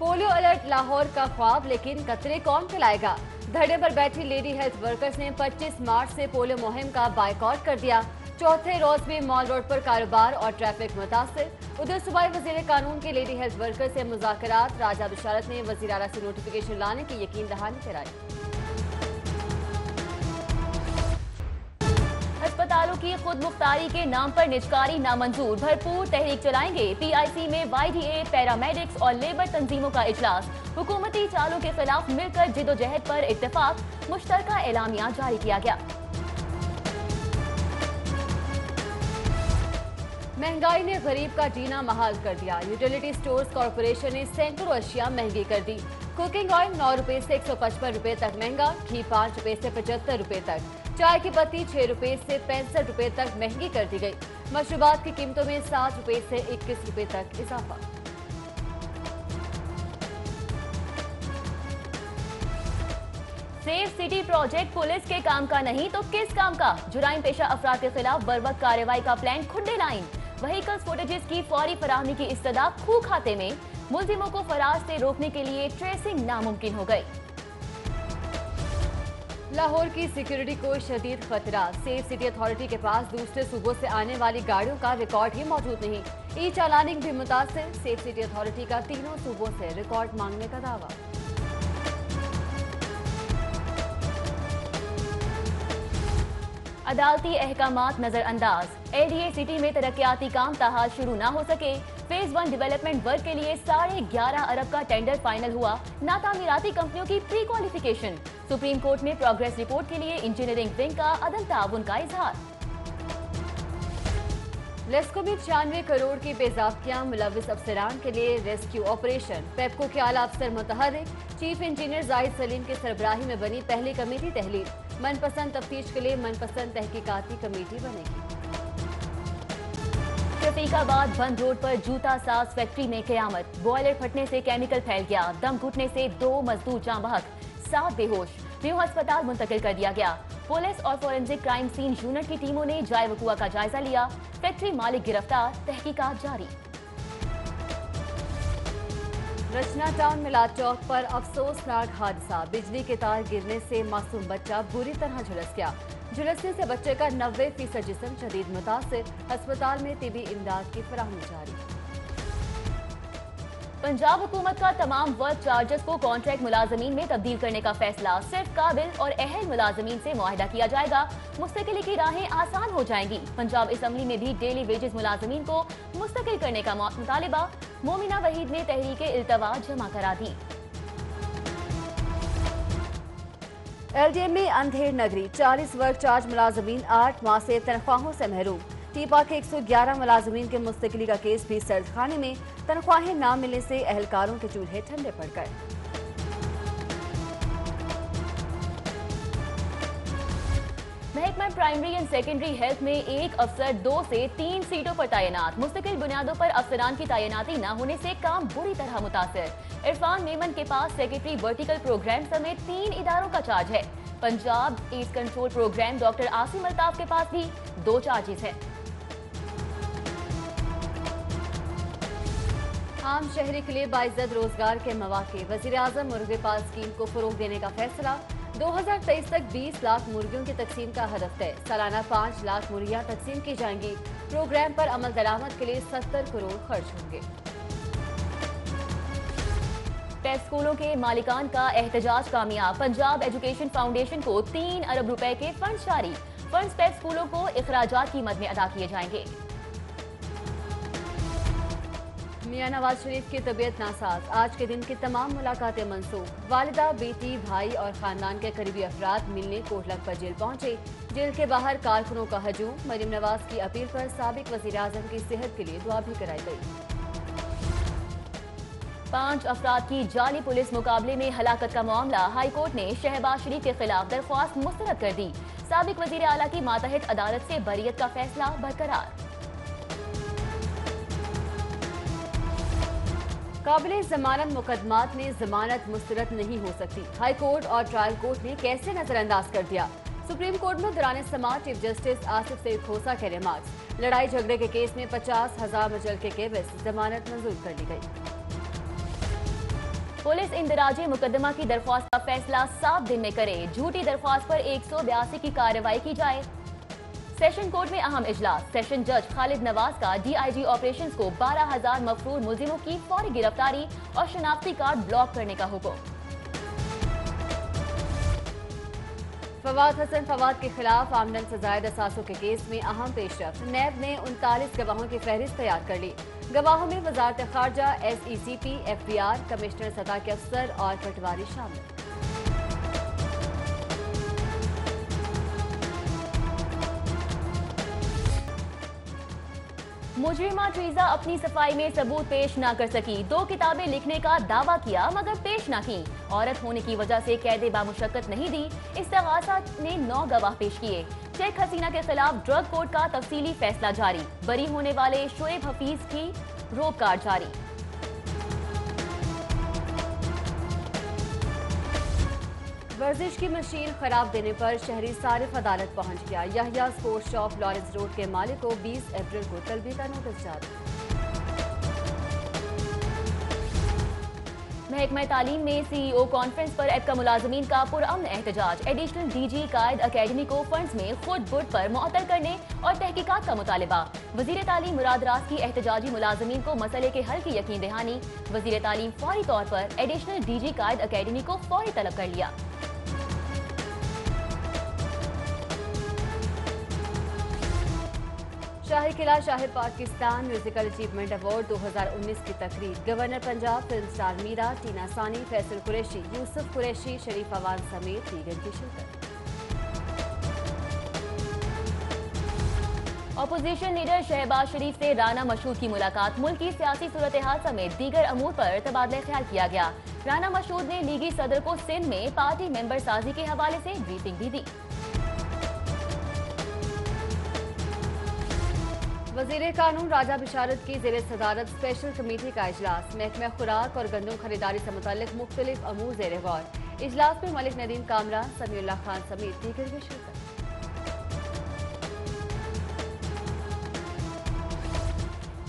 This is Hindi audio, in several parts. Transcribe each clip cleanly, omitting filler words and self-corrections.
पोलियो अलर्ट लाहौर का ख्वाब, लेकिन कतरे कौन खिलाएगा। धरने पर बैठी लेडी हेल्थ वर्कर्स ने 25 मार्च से पोलियो मुहिम का बायकॉट कर दिया। चौथे रोज भी मॉल रोड पर कारोबार और ट्रैफिक मुतासिर। उधर सूबाई वजीर कानून के लेडी हेल्थ वर्कर से मुज़ाकरात। राजा बिशारत ने वज़ीर आला से नोटिफिकेशन लाने की यकीन दहानी कराई। अस्पतालों की खुद मुख्तारी के नाम पर निजकारी नामंजूर, भरपूर तहरीक चलाएंगे। पीआईसी में YDA, पैरामेडिक्स और लेबर तंजीमों का इजलास। हुकूमती चालों के खिलाफ मिलकर जिदोजहद पर इत्तेफाक, मुश्तरका एलामिया जारी किया गया। महंगाई ने गरीब का जीना महाल कर दिया। यूटिलिटी स्टोर्स कॉरपोरेशन ने सैकड़ों अशिया महंगी कर दी। कुकिंग ऑयल 9 रुपए से 155 रुपए तक महंगा, घी 5 रुपए से 75 रुपए तक, चाय की पत्ती 6 रुपए से 65 रुपए तक महंगी कर दी गई। मशरूबात की कीमतों में 7 रुपए से 21 रुपए तक इजाफा। सेफ सिटी प्रोजेक्ट पुलिस के काम का नहीं तो किस काम का। जुराइम पेशा अफराद के खिलाफ बर्वक्त कार्रवाई का प्लान खुड्डे लाइन। व्हीकल्स फुटेजेस की फौरी फराहमी की इस्तदा खू खाते में। मुलजिमों को फरार से रोकने के लिए ट्रेसिंग नामुमकिन हो गई। लाहौर की सिक्योरिटी को शदीद खतरा। सेफ सिटी अथॉरिटी के पास दूसरे सूबों से आने वाली गाड़ियों का रिकॉर्ड ही मौजूद नहीं। ई चालानिंग भी मुतासिर। सेफ सिटी अथॉरिटी का तीनों सूबों से रिकॉर्ड मांगने का दावा। अदालती अहकामात नजरअंदाज। LDA सिटी में तरक्याती काम ताहाल शुरू ना हो सके। फेज 1 डेवलपमेंट वर्क के लिए 11.5 अरब का टेंडर फाइनल हुआ। नातामीराती कंपनियों की प्री क्वालिफिकेशन। सुप्रीम कोर्ट में प्रोग्रेस रिपोर्ट के लिए इंजीनियरिंग विंग का अदम ताउन का इजहार। लेस्को में 96 करोड़ की बेज़ाब्तियां, मुलविस अफसरान के लिए रेस्क्यू ऑपरेशन। पेप्को के आला अफसर मुतहर्रिक। चीफ इंजीनियर जाहिद सलीम की सरबराही में बनी पहली कमेटी तहलील। मनपसंद तफ्तीश के लिए मनपसंद तहकीकाती कमेटी बनेगी। शफीकाबाद बंद रोड पर जूता साज फैक्ट्री में कयामत। बॉयलर फटने से केमिकल फैल गया। दम घुटने से 2 मजदूर जाँ बहक, 7 बेहोश। म्यू अस्पताल मुंतकिल कर दिया गया। पुलिस और फोरेंसिक क्राइम सीन यूनिट की टीमों ने जाए वकुआ का जायजा लिया। फैक्ट्री मालिक गिरफ्तार, तहकीकात जारी। रचना टाउन मिलाद चौक पर अफसोसनाक हादसा। बिजली के तार गिरने से मासूम बच्चा बुरी तरह झुलस गया। झुलसने से बच्चे का 90% जिस्म शदीद मुतासिर। अस्पताल में तिबी इमदाद की फराहमी जारी। पंजाब हुकूमत का तमाम वर्क चार्जेस को कॉन्ट्रैक्ट मुलाजमीन में तब्दील करने का फैसला। सिर्फ काबिल और अहल मुलाजमीन से मुआहिदा किया जाएगा। मुस्तकिली की राहें आसान हो जाएंगी। पंजाब असम्बली में भी डेली वेजेस मुलाजमीन को मुस्तकिल करने का मुतालिबा। मोमिना वहीद ने तहरीक इल्तवा जमा करा दी। LDA में अंधेर नगरी। 40 वर्क चार्ज मुलाजमीन 8 माह से तनख्वाहों से महरूम। टीपा के 111 मुलाजमीन के मुस्तकिली का केस भी सर्द खाने में। तनख्वाहें न मिलने से एहलकारों के चूल्हे ठंडे पड़ गए। महकमा प्राइमरी एंड सेकेंडरी हेल्थ में एक अफसर 2 से 3 सीटों पर तैनात। मुस्तकिल बुनियादों पर अफसरान की तैनाती न होने से काम बुरी तरह मुतासिर। इरफान मेमन के पास सेक्रेटरी वर्टिकल प्रोग्राम समेत 3 इदारों का चार्ज है। Punjab east control programme doctor Asim Altaf के पास भी 2 चार्जेस हैं। आम शहरी के लिए बाइज्जत रोजगार के मौके। वजीर आजम मुर्गे पाल स्कीम को फरोग देने का फैसला। 2023 तक 20 लाख मुर्गियों की तकसीम का हदफ तय। सालाना 5 लाख मुर्गियां तकसीम की जाएंगी। प्रोग्राम पर अमल दरामद के लिए 70 करोड़ खर्च होंगे। टेस्ट स्कूलों के मालिकान का एहतजाज कामयाब। पंजाब एजुकेशन फाउंडेशन को 3 अरब रुपए के फंड जारी। फंड्स पेट स्कूलों को इखराजात की मद में अदा किए जाएंगे। मियां नवाज शरीफ की तबीयत नासाज। आज के दिन की तमाम मुलाकातें मनसूख। वालिदा, बेटी, भाई और खानदान के करीबी अफराद मिलने कोटलक पर जेल पहुंचे। जेल के बाहर कारकुनों का हजूम। मरीम नवाज की अपील पर साबिक वजीर आजम की सेहत के लिए दुआ भी कराई गई। 5 अफराद की जाली पुलिस मुकाबले में हलाकत का मामला। हाईकोर्ट ने शहबाज शरीफ के खिलाफ दरख्वास्त मुस्तरद कर दी। साबिक वजीर आला की मातहत अदालत से बरियत का फैसला बरकरार। काबिल जमानत मुकदमात में जमानत मुस्तरद नहीं हो सकती। हाई कोर्ट और ट्रायल कोर्ट ने कैसे नजरअंदाज कर दिया। सुप्रीम कोर्ट में दौरान समाअत चीफ जस्टिस आसिफ सईद खोसा के रिमार्क्स। लड़ाई झगड़े के केस में 50,000 मुचलके के केवस जमानत मंजूर कर ली गई। पुलिस इंदराजी मुकदमा की दरख्वास्त का फैसला 7 दिन में करे। झूठी दरख्वास्त पर 182 की कार्रवाई की जाए। सेशन कोर्ट में अहम इजलास। सेशन जज खालिद नवाज का डीआईजी ऑपरेशंस को 12,000 मफरूर मुलजिमों की फौरी गिरफ्तारी और शनाख्ती कार्ड ब्लॉक करने का हुक्म। फवाद हसन फवाद के खिलाफ आमदन से ज्यादा असासों के केस में अहम पेशरफ्त। नैब ने 39 गवाहों की फहरिस्त तैयार कर ली। गवाहों में वजारत खारजा, SECP, FBR, कमिश्नर सतह के अफसर और पटवारी शामिल। मुजरिमा ट्रीजा अपनी सफाई में सबूत पेश न कर सकी। 2 किताबें लिखने का दावा किया मगर पेश न की। औरत होने की वजह से कैद बामुशक्कत नहीं दी। इस्तेगासा ने 9 गवाह पेश किए। शेख हसीना के खिलाफ ड्रग कोर्ट का तफसीली फैसला जारी। बरी होने वाले शोएब हफीज की रोक कार्ड जारी। वर्जिश की मशीन खराब देने पर शहरी सारिफ अदालत पहुंच गया। यहया स्पोर्ट्स शॉप लॉरेंस रोड के मालिक को 20 अप्रैल को तलबी का नोटिस जारी। महकमा तालीम में CEO कॉन्फ्रेंस पर एपका मुलाजमीन का पुरअमन एहतजाज। एडिशनल DG कायद अकेडमी को फंड्स में खुद बुट पर मुअत्तल करने और तहकीकात का मुतालिबा। वजीर तालीम मुराद रास की एहतजाजी मुलाजमीन को मसले के हल की यकीन दहानी। वजीर तालीम फौरी तौर पर एडिशनल DG कायद अकेडमी को फौरी तलब कर लिया। शाही किला शाही पाकिस्तान म्यूजिकल अचीवमेंट अवार्ड 2019 की तकरीब। Governor Punjab, film star Meera, Tina Sani, Faisal Qureshi, Yusuf Qureshi, शरीफ अवान समेत दीगर की शिरकत। अपोजिशन लीडर शहबाज शरीफ से राना मशहूद की मुलाकात। मुल्क की सियासी सूरत हाल समेत दीगर अमूर पर तबादला ख्याल किया गया। राना मशहूद ने लीगी सदर को सिंध में पार्टी मेंबर साजी के हवाले से ब्रीफिंग भी दी। वजीर कानून राजा बिशारत की जेर सदारत स्पेशल कमेटी का इजलास। महकमा खुराक और गंदम खरीदारी से मुताल्लिक मुख्तलिफ अमूर जेर गौर। इजलास में मलिक नदीम कामरा, समीउल्लाह खान समेत दीगर की शिरकत।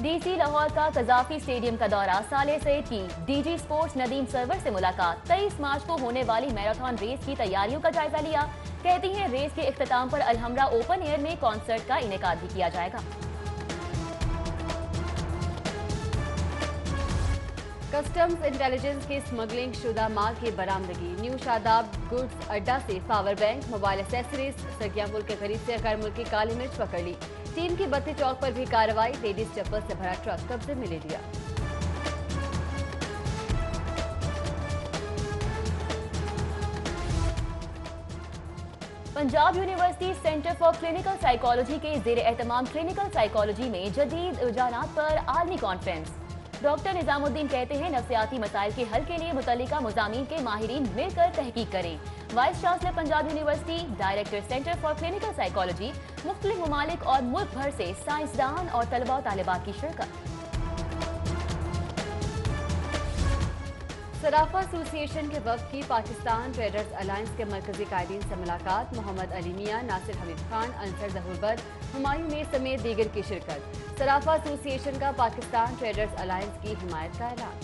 DC लाहौर का कजाफी स्टेडियम का दौरा। साले सईद की DG स्पोर्ट्स नदीम सरवर से मुलाकात। 23 मार्च को होने वाली मैराथन रेस की तैयारियों का जायजा लिया। कहती हैं रेस के इख्तिताम पर अलहमरा ओपन एयर में कॉन्सर्ट का इनेकाद भी किया जाएगा। कस्टम्स इंटेलिजेंस की स्मगलिंग शुदा माल की बरामदगी। न्यू शादाब गुड्स अड्डा से पावर बैंक, मोबाइल एसेसरीज, सगियापुल के करीब से गैर मुल्की काली मिर्च पकड़ ली। टीम की बत्ती चौक पर भी कार्रवाई। लेडीज चप्पल से भरा ट्रक कब्जे में ले लिया। Punjab university centre for clinical psychology के जेर एहतमाम क्लिनिकल साइकोलॉजी में जदीद रुझानात पर आलमी कॉन्फ्रेंस। डॉक्टर निजामुद्दीन कहते हैं नफ्सियाती मसाइल के हल के लिए मुतल्लिका मज़ामीन के माहिरीन मिलकर तहकीक करें। Vice chancellor Punjab university, director centre for clinical psychology, मुख्तलिफ ममालिक और मुल्क भर से साइंसदान और तलबा और तालिबात की शिरकत। सराफा एसोसिएशन के वफ्द की पाकिस्तान ट्रेडर्स अलायंस के मरकजी कायदीन से मुलाकात। मोहम्मद अली मियां, नासिर हमीद खान, अंसर जहूरबद, हुमायूं मीर समेत दीगर की शिरकत। सराफा एसोसिएशन का पाकिस्तान ट्रेडर्स अलायंस की हिमायत का ऐलान।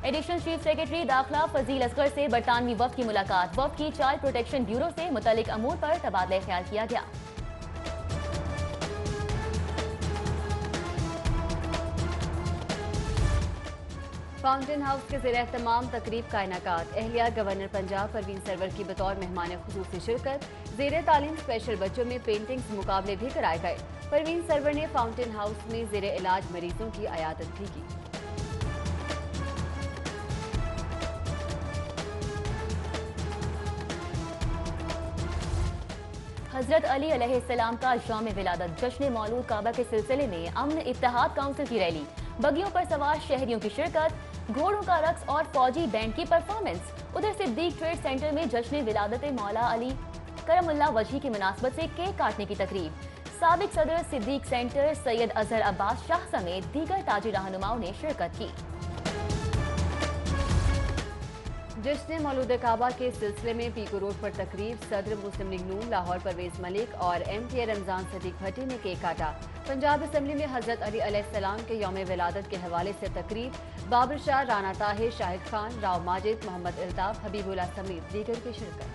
एडिशनल चीफ सेक्रेटरी दाखिला फजील असगर से बरतानवी वफ्द की मुलाकात। वफ्द की चाइल्ड प्रोटेक्शन ब्यूरो से मुतल्लिक अमूर पर तबादला ख्याल किया गया। फाउंटेन हाउस के ज़ेर एहतमाम तकरीब का इनेकाद। एहलिया गवर्नर पंजाब परवीन सरवर की बतौर मेहमान खुसूसी शिरकत। ज़ेर तालीम स्पेशल बच्चों में पेंटिंग्स मुकाबले भी कराए गए। परवीन सरवर ने फाउंटेन हाउस में ज़ेर इलाज मरीजों की अयादत भी की। हजरत अली अलैहिस्सलाम का शाम विलादत। जश्न मौलूद काबा के सिलसिले में अमन इत्तेहाद काउंसिल की रैली। बगियों पर सवार शहरियों की शिरकत, घोड़ों का रक्स और फौजी बैंड की परफॉर्मेंस। उधर सिद्दीक ट्रेड सेंटर में जश्न विलादत मौला अली करमुल्लाह वजही की मुनासबत से केक काटने की तकरीब। साबिक सदर सिद्दीक सेंटर सैयद अजहर अब्बास शाह समेत दीगर ताजी रहनुमाओं ने शिरकत की। जश्न मौलूद काबा के सिलसिले में पीको रोड पर तकरीब, सदर मुस्लिम लीग नून लाहौर परवेज मलिक और MTA रमजान सदीक भट्टी ने केक काटा। पंजाब असम्बली में हजरत अली अलैहिस्सलाम के यौम विलादत के हवाले से तकरीब, बाबर शाह, राना ताहिर, शाहिद खान, राव माजिद, मोहम्मद इल्ताफ, हबीबुल्ला समेत दीगर की शिरकत।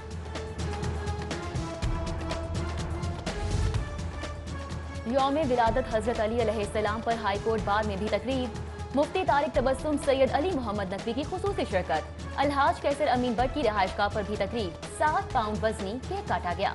यौम विलादत हजरत अली अलैहिस्सलाम पर हाईकोर्ट बार में भी तकरीब, मुफ्ती तारिक तबस्सुम, सैयद अली मोहम्मद नकवी की खुसूसी शिरकत, अलहाज कैसर अमीन भट्ट की रिहाइशगाह पर भी तकरीब, 7 पाउंड वजनी केक काटा गया।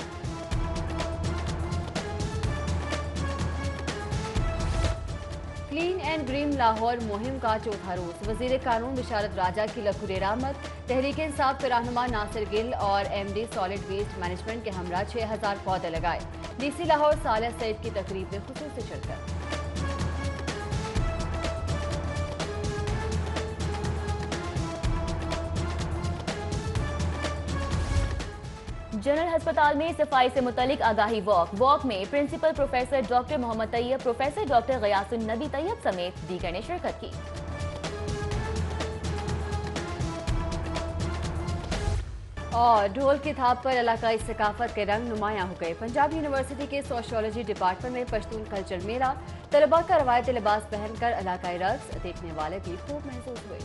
क्लीन एंड ग्रीन लाहौर मुहिम का चौथा रोज, वजीर कानून बिशारत राजा की लखुरे रामत, तहरीक इंसाफ के रहनुमा नासिर गिल और MD सॉलिड वेस्ट मैनेजमेंट के हमरा 6000 पौधे लगाए। DC लाहौर सालिह सईद की तकरीब में खुसूसी शिरकत। जनरल अस्पताल में सफाई से मुतल्लिक आगाही वॉक में principal professor doctor Mohammad Tayyab, professor doctor Ghiasun Nabi Tayyab समेत दीगर ने शिरकत की। और ढोल की थाप पर इलाकाई सकाफत के रंग नुमायां हो गए। पंजाब यूनिवर्सिटी के सोशियोलॉजी डिपार्टमेंट में पश्तून कल्चर मेला, तलबा का रवायती लिबास पहनकर इलाकाई रक्स देखने वाले भी खूब महसूस हुए।